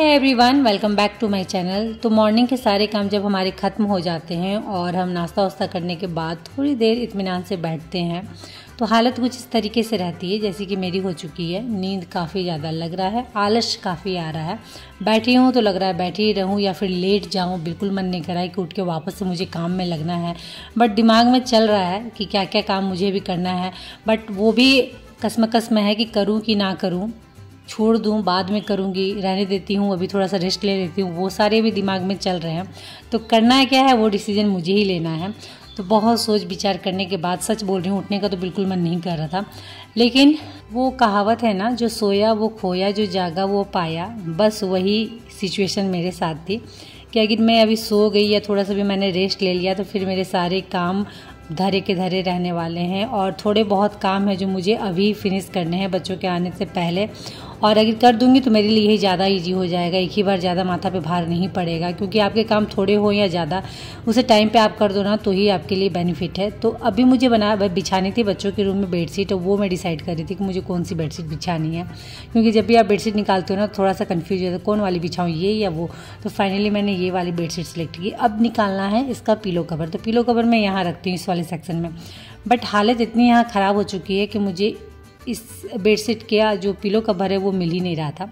Hi everyone, welcome back to my channel. तो morning के सारे काम जब हमारे ख़त्म हो जाते हैं और हम नाश्ता वास्ता करने के बाद थोड़ी देर इत्मीनान से बैठते हैं तो हालत कुछ इस तरीके से रहती है जैसे कि मेरी हो चुकी है। नींद काफ़ी ज़्यादा लग रहा है, आलस काफ़ी आ रहा है। बैठी हूँ तो लग रहा है बैठी ही रहूँ या फिर लेट जाऊँ, बिल्कुल मन नहीं कर रहा है कि उठ के वापस से मुझे काम में लगना है। बट दिमाग में चल रहा है कि क्या क्या काम मुझे भी करना है, बट वो भी कसमकस में है कि करूँ कि ना करूँ, छोड़ दूँ, बाद में करूँगी, रहने देती हूँ, अभी थोड़ा सा रेस्ट ले लेती हूँ, वो सारे भी दिमाग में चल रहे हैं। तो करना क्या है वो डिसीजन मुझे ही लेना है। तो बहुत सोच विचार करने के बाद, सच बोल रही हूँ, उठने का तो बिल्कुल मन नहीं कर रहा था। लेकिन वो कहावत है ना, जो सोया वो खोया, जो जागा वो पाया। बस वही सिचुएशन मेरे साथ थी कि अगर मैं अभी सो गई या थोड़ा सा भी मैंने रेस्ट ले लिया तो फिर मेरे सारे काम धरे के धरे रहने वाले हैं। और थोड़े बहुत काम है जो मुझे अभी फिनिश करने हैं बच्चों के आने से पहले, और अगर कर दूंगी तो मेरे लिए ही ज़्यादा इजी हो जाएगा। एक ही बार ज़्यादा माथा पे भार नहीं पड़ेगा, क्योंकि आपके काम थोड़े हो या ज़्यादा, उसे टाइम पे आप कर दो ना तो ही आपके लिए बेनिफिट है। तो अभी मुझे बिछानी थी बच्चों के रूम में बेडशीट, और वो मैं डिसाइड कर रही थी कि मुझे कौन सी बेडशीट बिछानी है, क्योंकि जब भी आप बेडशीट निकालते हो ना थोड़ा सा कन्फ्यूज होता है कौन वाली बिछाऊँ, ये या वो। तो फाइनली मैंने ये वाली बेडशीट सेलेक्ट की। अब निकालना है इसका पिलो कवर। तो पिलो कवर मैं यहाँ रखती हूँ इस वाले सेक्शन में, बट हालत इतनी यहाँ ख़राब हो चुकी है कि मुझे इस बेडशीट का जो पिलो कवर है वो मिल ही नहीं रहा था।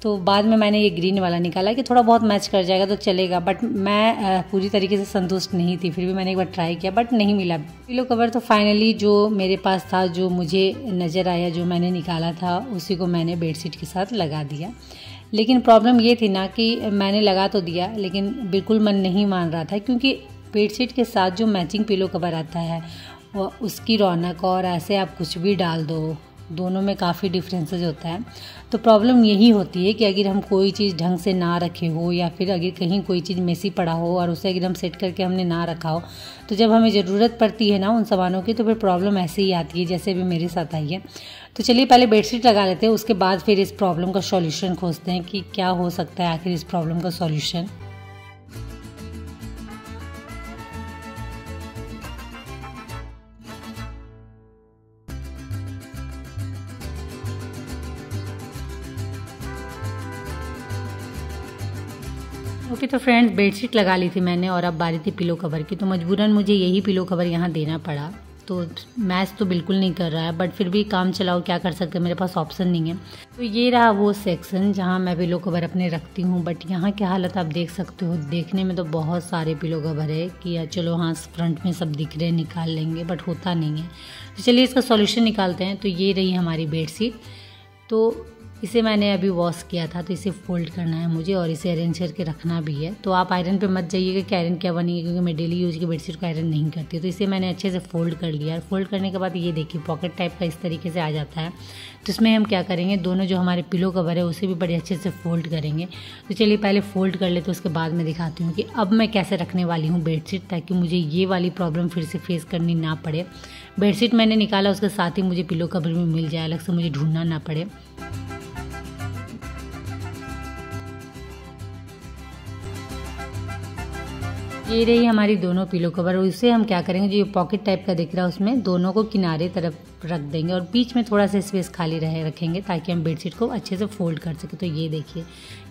तो बाद में मैंने ये ग्रीन वाला निकाला कि थोड़ा बहुत मैच कर जाएगा तो चलेगा, बट मैं पूरी तरीके से संतुष्ट नहीं थी। फिर भी मैंने एक बार ट्राई किया बट नहीं मिला पिलो कवर। तो फाइनली जो मेरे पास था, जो मुझे नज़र आया, जो मैंने निकाला था, उसी को मैंने बेडशीट के साथ लगा दिया। लेकिन प्रॉब्लम ये थी ना कि मैंने लगा तो दिया लेकिन बिल्कुल मन नहीं मान रहा था, क्योंकि बेडशीट के साथ जो मैचिंग पिलो कवर आता है वो उसकी रौनक, और ऐसे आप कुछ भी डाल दो, दोनों में काफ़ी डिफरेंसेस होता है। तो प्रॉब्लम यही होती है कि अगर हम कोई चीज़ ढंग से ना रखे हो, या फिर अगर कहीं कोई चीज़ मेसी पड़ा हो और उसे अगर हम सेट करके हमने ना रखा हो, तो जब हमें ज़रूरत पड़ती है ना उन सामानों की, तो फिर प्रॉब्लम ऐसे ही आती है जैसे अभी मेरे साथ आई है। तो चलिए पहले बेडशीट लगा लेते हैं, उसके बाद फिर इस प्रॉब्लम का सॉल्यूशन खोजते हैं कि क्या हो सकता है आखिर इस प्रॉब्लम का सॉल्यूशन। ओके तो फ्रेंड्स, बेडशीट लगा ली थी मैंने और अब बारी थी पिलो कवर की। तो मजबूरन मुझे यही पिलो कवर यहाँ देना पड़ा। तो मैच तो बिल्कुल नहीं कर रहा है, बट फिर भी काम चलाओ, क्या कर सकते हैं, मेरे पास ऑप्शन नहीं है। तो ये रहा वो सेक्शन जहाँ मैं पिलो कवर अपने रखती हूँ। बट यहाँ की हालत आप देख सकते हो, देखने में तो बहुत सारे पिलो कवर है कि चलो हाँ फ्रंट में सब दिख रहे हैं, निकाल लेंगे, बट होता नहीं है। तो चलिए इसका सॉल्यूशन निकालते हैं। तो ये रही हमारी बेडशीट। तो इसे मैंने अभी वॉश किया था, तो इसे फोल्ड करना है मुझे और इसे अरेंज करके रखना भी है। तो आप आयरन पे मत जाइएगा कि आयरन क्या बनेगी, क्योंकि मैं डेली यूज की बेडशीट को आयरन नहीं करती। तो इसे मैंने अच्छे से फोल्ड कर लिया। फोल्ड करने के बाद ये देखिए पॉकेट टाइप का इस तरीके से आ जाता है। तो इसमें हम क्या करेंगे, दोनों जो हमारे पिलो कवर है उसे भी बड़े अच्छे से फोल्ड करेंगे। तो चलिए पहले फोल्ड कर लेते, उसके बाद मैं दिखाती हूँ कि अब मैं कैसे रखने वाली हूँ बेडशीट, ताकि मुझे ये वाली प्रॉब्लम फिर से फेस करनी ना पड़े। बेडशीट मैंने निकाला, उसके साथ ही मुझे पिलो कवर भी मिल जाए, अलग से मुझे ढूंढना ना पड़े। ये रही हमारी दोनों पिलो कवर। और इससे हम क्या करेंगे, जो पॉकेट टाइप का दिख रहा है उसमें दोनों को किनारे तरफ रख देंगे और बीच में थोड़ा सा स्पेस खाली रखेंगे, ताकि हम बेडशीट को अच्छे से फोल्ड कर सकें। तो ये देखिए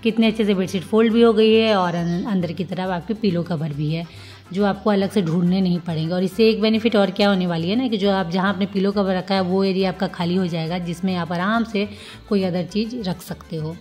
कितने अच्छे से बेडशीट फोल्ड भी हो गई है, और अंदर की तरफ आपके पिलो कवर भी है, जो आपको अलग से ढूंढने नहीं पड़ेंगे। और इससे एक बेनिफिट और क्या होने वाली है ना, कि जो आप जहाँ आपने पिलो कवर रखा है वो एरिया आपका खाली हो जाएगा, जिसमें आप आराम से कोई अदर चीज़ रख सकते हो।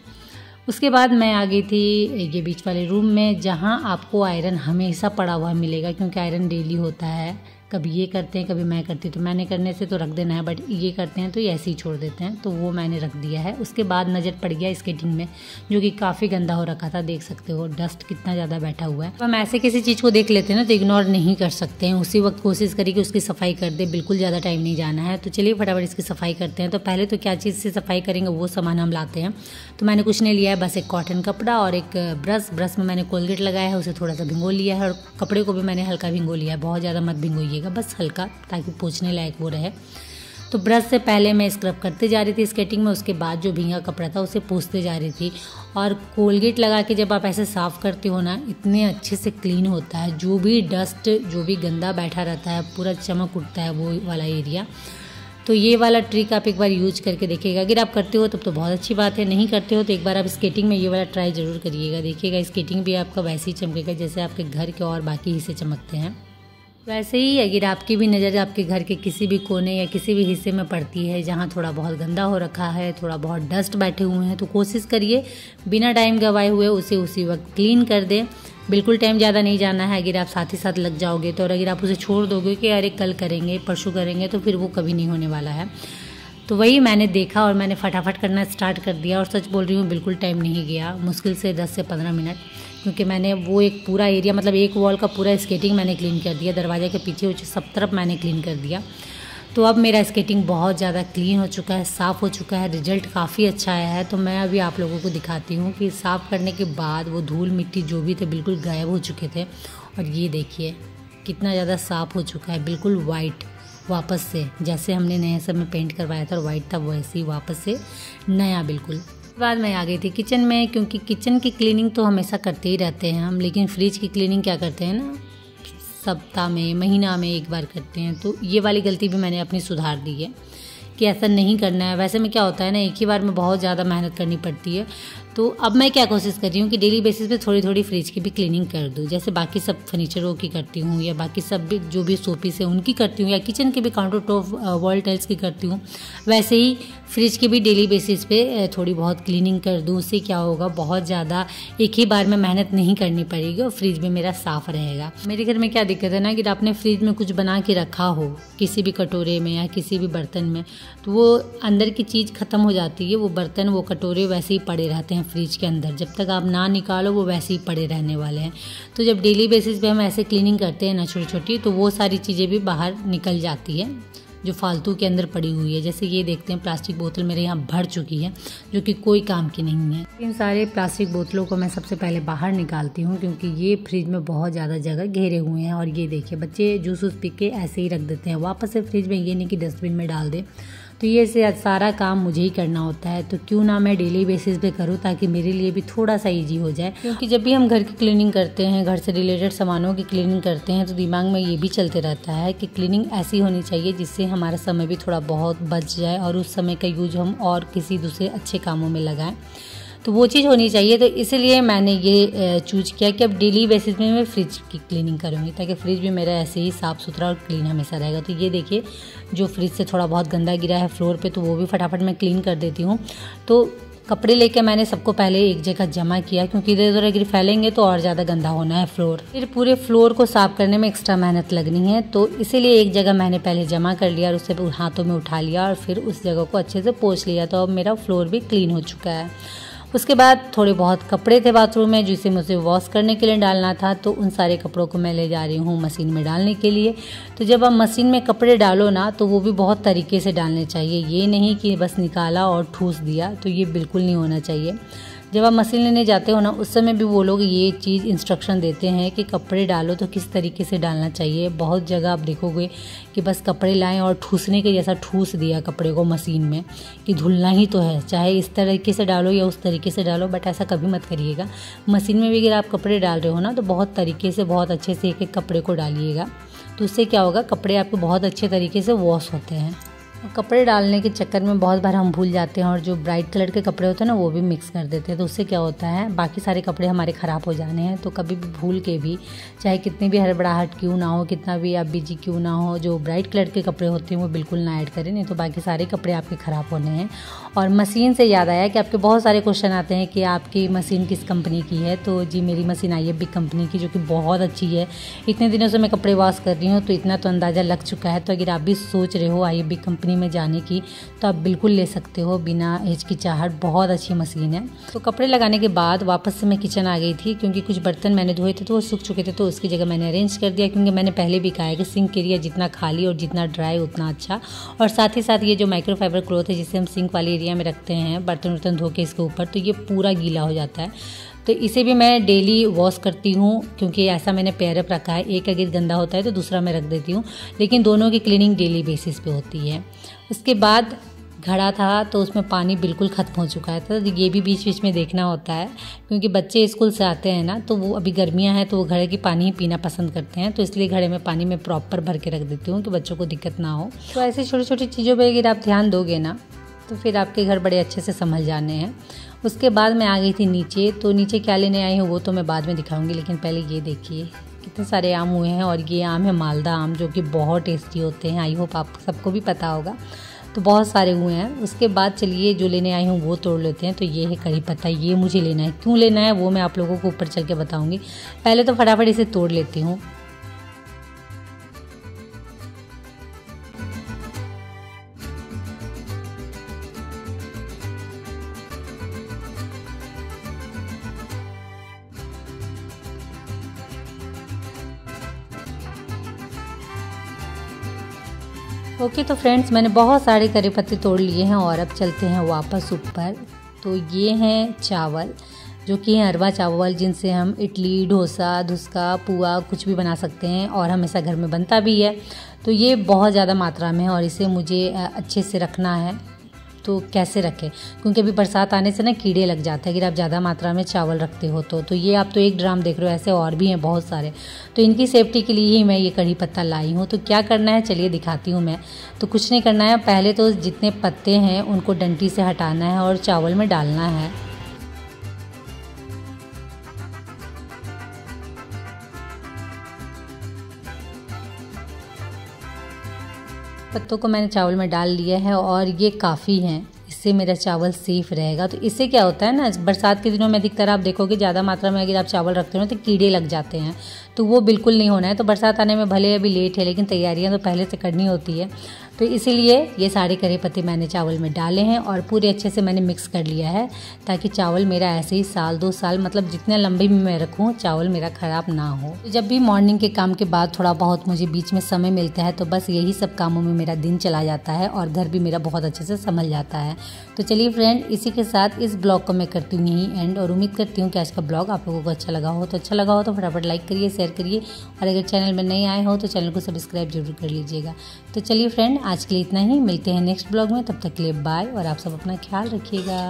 उसके बाद मैं आ गई थी ये बीच वाले रूम में, जहाँ आपको आयरन हमेशा पड़ा हुआ मिलेगा, क्योंकि आयरन डेली होता है। कभी ये करते हैं, कभी मैं करती हूँ। तो मैंने करने से तो रख देना है, बट ये करते हैं तो ये ऐसे ही छोड़ देते हैं। तो वो मैंने रख दिया है। उसके बाद नज़र पड़ गया स्केटिंग में, जो कि काफ़ी गंदा हो रखा था। देख सकते हो डस्ट कितना ज़्यादा बैठा हुआ है। तो हम ऐसे किसी चीज़ को देख लेते हैं ना तो इग्नोर नहीं कर सकते हैं, उसी वक्त कोशिश करिए कि उसकी सफाई कर दे। बिल्कुल ज़्यादा टाइम नहीं जाना है। तो चलिए फटाफट इसकी सफाई करते हैं। तो पहले तो क्या चीज़ से सफाई करेंगे वो सामान हम लाते हैं। तो मैंने कुछ नहीं लिया है, बस एक कॉटन कपड़ा और एक ब्रश में मैंने कोलगेट लगाया है, उसे थोड़ा सा भिगो लिया है। और कपड़े को भी मैंने हल्का भिगो लिया है, बहुत ज़्यादा मत भिगोइएगा, बस हल्का, ताकि पोंछने लायक वो रहे। तो ब्रश से पहले मैं स्क्रब करते जा रही थी स्केटिंग में, उसके बाद जो भींगा कपड़ा था उसे पोंछते जा रही थी। और कोलगेट लगा के जब आप ऐसे साफ़ करते हो ना, इतने अच्छे से क्लीन होता है। जो भी डस्ट, जो भी गंदा बैठा रहता है, पूरा चमक उठता है वो वाला एरिया। तो ये वाला ट्रिक आप एक बार यूज करके देखिएगा। अगर आप करते हो तब तो बहुत अच्छी बात है, नहीं करते हो तो एक बार आप स्केटिंग में ये वाला ट्राई ज़रूर करिएगा। देखिएगा स्केटिंग भी आपका वैसे ही चमकेगा जैसे आपके घर के और बाकी हिस्से चमकते हैं। वैसे ही अगर आपकी भी नज़र आपके घर के किसी भी कोने या किसी भी हिस्से में पड़ती है जहाँ थोड़ा बहुत गंदा हो रखा है, थोड़ा बहुत डस्ट बैठे हुए हैं, तो कोशिश करिए बिना टाइम गवाए हुए उसे उसी वक्त क्लीन कर दें। बिल्कुल टाइम ज़्यादा नहीं जाना है। अगर आप साथ ही साथ लग जाओगे तो, और अगर आप उसे छोड़ दोगे कि अरे कल करेंगे परसों करेंगे, तो फिर वो कभी नहीं होने वाला है। तो वही मैंने देखा और मैंने फटाफट करना स्टार्ट कर दिया। और सच बोल रही हूँ बिल्कुल टाइम नहीं गया, मुश्किल से 10 से 15 मिनट, क्योंकि मैंने वो एक पूरा एरिया मतलब एक वॉल का पूरा स्केटिंग मैंने क्लीन कर दिया, दरवाजे के पीछे उसे सब तरफ मैंने क्लीन कर दिया। तो अब मेरा स्केटिंग बहुत ज़्यादा क्लीन हो चुका है, साफ़ हो चुका है, रिजल्ट काफ़ी अच्छा आया है। तो मैं अभी आप लोगों को दिखाती हूँ कि साफ़ करने के बाद वो धूल मिट्टी जो भी थे बिल्कुल गायब हो चुके थे। और ये देखिए कितना ज़्यादा साफ़ हो चुका है, बिल्कुल वाइट वापस से, जैसे हमने नए सब में पेंट करवाया था और वाइट था वैसे ही वापस से नया बिल्कुल। बाद मैं आ गई थी किचन में, क्योंकि किचन की क्लीनिंग तो हमेशा करते ही रहते हैं हम, लेकिन फ्रिज की क्लीनिंग क्या करते हैं ना, सप्ताह में महीना में एक बार करते हैं। तो ये वाली गलती भी मैंने अपनी सुधार दी है कि ऐसा नहीं करना है। वैसे में क्या होता है ना, एक ही बार में बहुत ज़्यादा मेहनत करनी पड़ती है। तो अब मैं क्या कोशिश कर रही हूँ कि डेली बेसिस पे थोड़ी थोड़ी फ्रिज की भी क्लीनिंग कर दूँ, जैसे बाकी सब फर्नीचरों की करती हूँ या बाकी सब भी जो भी शोपीस है उनकी करती हूँ, या किचन के भी काउंटर टॉप वॉल टाइल्स की करती हूँ, वैसे ही फ्रिज की भी डेली बेसिस पे थोड़ी बहुत क्लीनिंग कर दूँ। उससे क्या होगा, बहुत ज़्यादा एक ही बार में मेहनत नहीं करनी पड़ेगी और फ्रिज भी मेरा साफ़ रहेगा। मेरे घर में क्या दिक्कत है ना कि आपने फ्रिज में कुछ बना के रखा हो किसी भी कटोरे में या किसी भी बर्तन में, तो वो अंदर की चीज़ ख़त्म हो जाती है, वो बर्तन वो कटोरे वैसे ही पड़े रहते हैं फ्रिज के अंदर, जब तक आप ना निकालो वो वैसे ही पड़े रहने वाले हैं। तो जब डेली बेसिस पे हम ऐसे क्लीनिंग करते हैं ना छोटी छोटी, तो वो सारी चीज़ें भी बाहर निकल जाती है जो फालतू के अंदर पड़ी हुई है। जैसे ये देखते हैं प्लास्टिक बोतल मेरे यहाँ भर चुकी है जो कि कोई काम की नहीं है। इन सारे प्लास्टिक बोतलों को मैं सबसे पहले बाहर निकालती हूँ, क्योंकि ये फ्रिज में बहुत ज़्यादा जगह घेरे हुए हैं। और ये देखिए बच्चे जूस वूस पी के ऐसे ही रख देते हैं वापस से फ्रिज में, ये नहीं कि डस्टबिन में डाल दे। तो ये सारा काम मुझे ही करना होता है, तो क्यों ना मैं डेली बेसिस पे करूँ ताकि मेरे लिए भी थोड़ा सा इजी हो जाए। क्योंकि जब भी हम घर की क्लीनिंग करते हैं, घर से रिलेटेड सामानों की क्लीनिंग करते हैं, तो दिमाग में ये भी चलते रहता है कि क्लीनिंग ऐसी होनी चाहिए जिससे हमारा समय भी थोड़ा बहुत बच जाए और उस समय का यूज हम और किसी दूसरे अच्छे कामों में लगाएं। तो वो चीज़ होनी चाहिए। तो इसलिए मैंने ये चूज किया कि अब डेली बेसिस में मैं फ्रिज की क्लीनिंग करूँगी, ताकि फ्रिज भी मेरा ऐसे ही साफ़ सुथरा और क्लीन हमेशा रहेगा। तो ये देखिए जो फ्रिज से थोड़ा बहुत गंदा गिरा है फ्लोर पे, तो वो भी फटाफट मैं क्लीन कर देती हूँ। तो कपड़े लेके मैंने सबको पहले एक जगह जमा किया, क्योंकि इधर उधर अगर फैलेंगे तो और ज़्यादा गंदा होना है फ्लोर, फिर पूरे फ्लोर को साफ़ करने में एक्स्ट्रा मेहनत लगनी है। तो इसीलिए एक जगह मैंने पहले जमा कर लिया और उससे हाथों में उठा लिया और फिर उस जगह को अच्छे से पोंछ लिया। तो अब मेरा फ्लोर भी क्लीन हो चुका है। उसके बाद थोड़े बहुत कपड़े थे बाथरूम में जिसे मुझे वॉश करने के लिए डालना था, तो उन सारे कपड़ों को मैं ले जा रही हूँ मशीन में डालने के लिए। तो जब आप मशीन में कपड़े डालो ना, तो वो भी बहुत तरीके से डालने चाहिए, ये नहीं कि बस निकाला और ठूस दिया, तो ये बिल्कुल नहीं होना चाहिए। जब आप मशीन लेने जाते हो ना, उस समय भी वो लोग ये चीज़ इंस्ट्रक्शन देते हैं कि कपड़े डालो तो किस तरीके से डालना चाहिए। बहुत जगह आप देखोगे कि बस कपड़े लाएं और ठूसने के जैसा ठूस दिया कपड़े को मशीन में कि धुलना ही तो है, चाहे इस तरीके से डालो या उस तरीके से डालो, बट ऐसा कभी मत करिएगा। मशीन में भी अगर आप कपड़े डाल रहे हो ना, तो बहुत तरीके से बहुत अच्छे से एक एक कपड़े को डालिएगा। तो उससे क्या होगा, कपड़े आपके बहुत अच्छे तरीके से वॉश होते हैं। कपड़े डालने के चक्कर में बहुत बार हम भूल जाते हैं और जो ब्राइट कलर के कपड़े होते हैं ना वो भी मिक्स कर देते हैं। तो उससे क्या होता है, बाकी सारे कपड़े हमारे ख़राब हो जाने हैं। तो कभी भी भूल के भी, चाहे कितनी भी हड़बड़ाहट क्यों ना हो, कितना भी आप बिजी क्यों ना हो, जो ब्राइट कलर के कपड़े होते हैं वो बिल्कुल ना ऐड करें, नहीं तो बाकी सारे कपड़े आपके ख़राब होने हैं। और मशीन से याद आया कि आपके बहुत सारे क्वेश्चन आते हैं कि आपकी मशीन किस कंपनी की है। तो जी मेरी मशीन IFB कंपनी की, जो कि बहुत अच्छी है। इतने दिनों से मैं कपड़े वॉश कर रही हूँ तो इतना तो अंदाज़ा लग चुका है। तो अगर आप भी सोच रहे हो IFB कंपनी में जाने की, तो आप बिल्कुल ले सकते हो बिना हिचकिचाहट, बहुत अच्छी मशीन है। तो कपड़े लगाने के बाद वापस से मैं किचन आ गई थी, क्योंकि कुछ बर्तन मैंने धोए थे तो वो सूख चुके थे, तो उसकी जगह मैंने अरेंज कर दिया। क्योंकि मैंने पहले भी कहा है कि सिंक एरिया जितना खाली और जितना ड्राई उतना अच्छा। और साथ ही साथ ये जो माइक्रोफाइबर क्लॉथ है जिसे हम सिंक वाले एरिया में रखते हैं बर्तन वर्तन धो के इसके ऊपर, तो ये पूरा गीला हो जाता है। तो इसे भी मैं डेली वॉश करती हूँ, क्योंकि ऐसा मैंने पेयर अप रखा है, एक अगर गंदा होता है तो दूसरा मैं रख देती हूँ, लेकिन दोनों की क्लीनिंग डेली बेसिस पे होती है। उसके बाद घड़ा था तो उसमें पानी बिल्कुल ख़त्म हो चुका है। तो ये भी बीच बीच में देखना होता है, क्योंकि बच्चे स्कूल से आते हैं ना, तो वो अभी गर्मियाँ हैं तो वो घड़े की पानी ही पीना पसंद करते हैं। तो इसलिए घड़े में पानी मैं प्रॉपर भर के रख देती हूँ कि बच्चों को दिक्कत ना हो। तो ऐसी छोटी छोटी चीज़ों पर अगर आप ध्यान दोगे ना तो फिर आपके घर बड़े अच्छे से संभल जाने हैं। उसके बाद मैं आ गई थी नीचे। तो नीचे क्या लेने आई हूँ वो तो मैं बाद में दिखाऊंगी, लेकिन पहले ये देखिए कितने सारे आम हुए हैं। और ये आम है मालदा आम, जो कि बहुत टेस्टी होते हैं। आई होप आप सबको भी पता होगा। तो बहुत सारे हुए हैं। उसके बाद चलिए जो लेने आई हूँ वो तोड़ लेते हैं। तो ये है कड़ी पत्ता, ये मुझे लेना है। क्यों लेना है वो मैं आप लोगों को ऊपर चल के बताऊँगी। पहले तो फटाफट इसे तोड़ लेती हूँ। ओके तो फ्रेंड्स, मैंने बहुत सारे करी पत्ते तोड़ लिए हैं और अब चलते हैं वापस ऊपर। तो ये हैं चावल, जो कि हैं अरवा चावल, जिनसे हम इडली, डोसा, धुसका, पुआ कुछ भी बना सकते हैं और हमेशा घर में बनता भी है। तो ये बहुत ज़्यादा मात्रा में है और इसे मुझे अच्छे से रखना है। तो कैसे रखें, क्योंकि अभी बरसात आने से ना कीड़े लग जाते हैं अगर आप ज़्यादा मात्रा में चावल रखते हो तो ये आप तो 1 ड्राम देख रहे हो, ऐसे और भी हैं बहुत सारे। तो इनकी सेफ्टी के लिए ही मैं ये कड़ी पत्ता लाई हूँ। तो क्या करना है चलिए दिखाती हूँ मैं। तो कुछ नहीं करना है, पहले तो जितने पत्ते हैं उनको डंटी से हटाना है और चावल में डालना है। पत्तों को मैंने चावल में डाल लिया है और ये काफ़ी हैं, इससे मेरा चावल सेफ़ रहेगा। तो इससे क्या होता है ना, बरसात के दिनों में अधिकतर आप देखोगे ज़्यादा मात्रा में अगर आप चावल रखते हो तो कीड़े लग जाते हैं। तो वो बिल्कुल नहीं होना है। तो बरसात आने में भले अभी लेट है, लेकिन तैयारियां तो पहले से करनी होती है। तो इसीलिए ये सारे करी पत्ते मैंने चावल में डाले हैं और पूरे अच्छे से मैंने मिक्स कर लिया है, ताकि चावल मेरा ऐसे ही 1-2 साल, मतलब जितने लंबे भी मैं रखूँ, चावल मेरा ख़राब ना हो। तो जब भी मॉर्निंग के काम के बाद थोड़ा बहुत मुझे बीच में समय मिलता है तो बस यही सब कामों में मेरा दिन चला जाता है और घर भी मेरा बहुत अच्छे से संभल जाता है। तो चलिए फ्रेंड, इसी के साथ इस ब्लॉग को मैं करती हूँ यहीं एंड, और उम्मीद करती हूँ कि आज का ब्लॉग आप लोगों को अच्छा लगा हो। तो अच्छा लगा हो तो फटाफट लाइक करिए, शेयर करिए, और अगर चैनल में नए आए हो तो चैनल को सब्सक्राइब जरूर कर लीजिएगा। तो चलिए फ्रेंड, आज के लिए इतना ही। मिलते हैं नेक्स्ट ब्लॉग में, तब तक के लिए बाय, और आप सब अपना ख्याल रखिएगा।